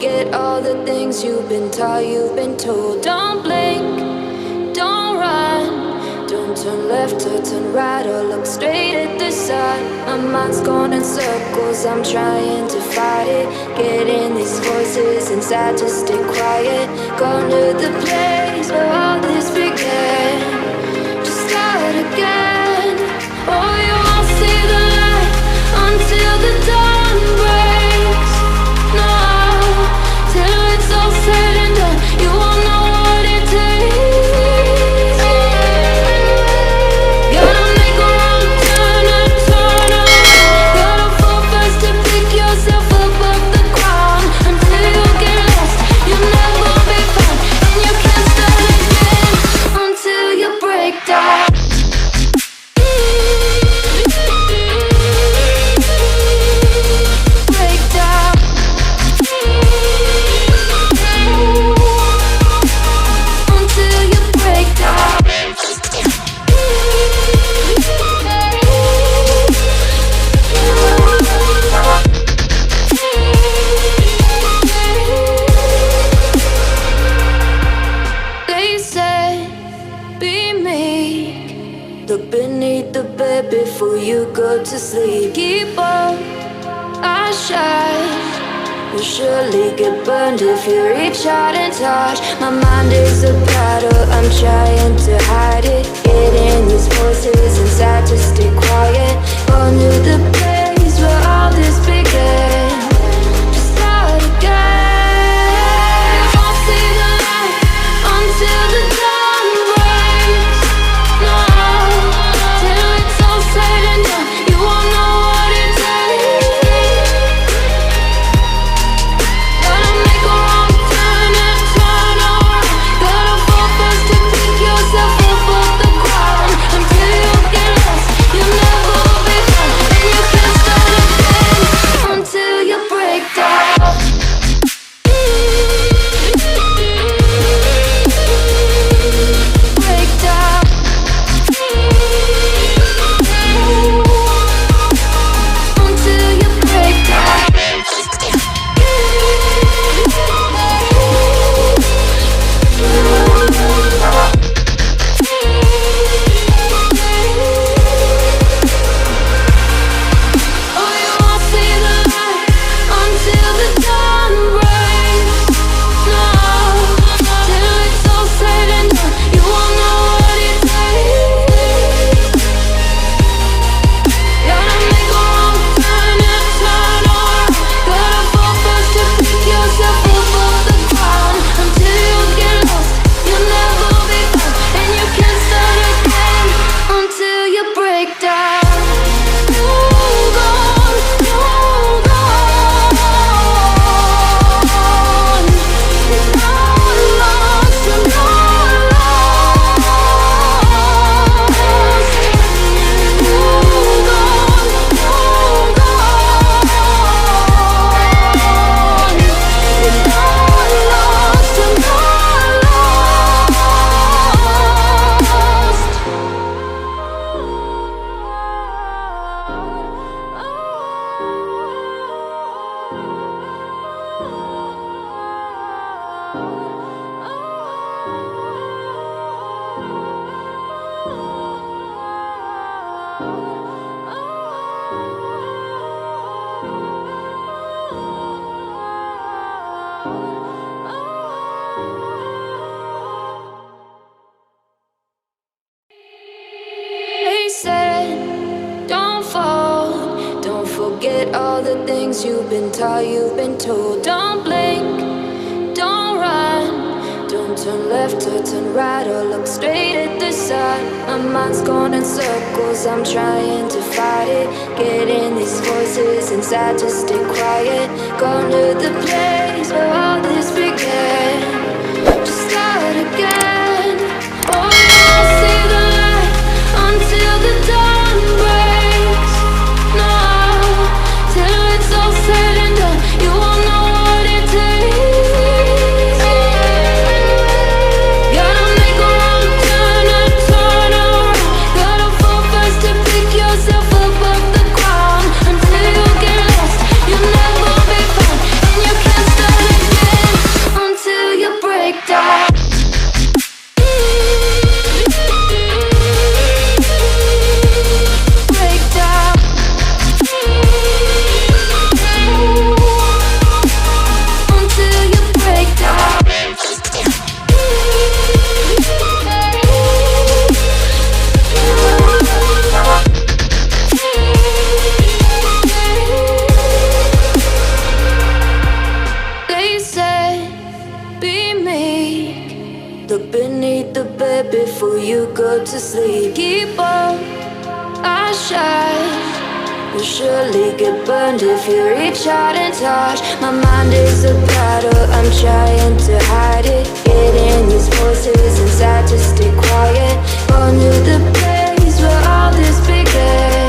forget all the things you've been taught, you've been told. Don't blink, don't run, don't turn left or turn right or look straight at the sun. My mind's going in circles, I'm trying to fight it. Getting these voices inside to stay quiet. Going to the place where all this began. Just start again. Oh, you won't see the light until the dawn breaks. No, till it's all said and done, you won't know what it takes. Gotta make a wrong turn and turn around. Gotta fall fast to pick yourself up off the ground. Until you get lost, you'll never be found. And you can't start again until you break down. Look beneath the bed before you go to sleep. Keep on, I shine. You'll surely get burned if you reach out and touch. My mind is a battle, I'm trying to hide it. Getting these voices inside to stay quiet. Going to the place where all this began. Just start again. You won't see the light until the dawn breaks. No, till it's all said and done, you won't know what it takes. Gotta make a wrong turn and turn around. Gotta fall fast to pick yourself up off the ground. Until you get lost, you'll never be found. And you can't start again until you break down. Break down. Until you break down. Oh, you won't see the light until the dawn breaks. No, till it's all said and done, you won't know what it takes. Gotta make a wrong turn and turn around. Gotta fall fast to pick yourself up off the ground. Until you get lost, you'll never be found. And you can't start again until you break down. Hold on, hold on. You're not lost, you're not lost. Hold on, hold on. You're not lost, you're not They said, don't fall, don't forget all the things you've been taught, you've been told. Don't blink, don't run, don't turn left or turn right or look straight at the sun. My mind's going in circles, I'm trying to fight it. Getting these voices inside to stay quiet. Going to the place where all this began. Just start again. Oh, you won't see the light until the dawn breaks. No, till it's all said and done, you won't know what it takes. Gotta make a wrong turn and turn around. Gotta fall fast to pick yourself up off the ground. Until you get lost, you'll never be found. And you can't start again good to sleep. Keep on, I shine. You'll surely get burned if you reach out and touch. My mind is a battle, I'm trying to hide it. Getting these voices inside to stay quiet. Going to the place where all this began.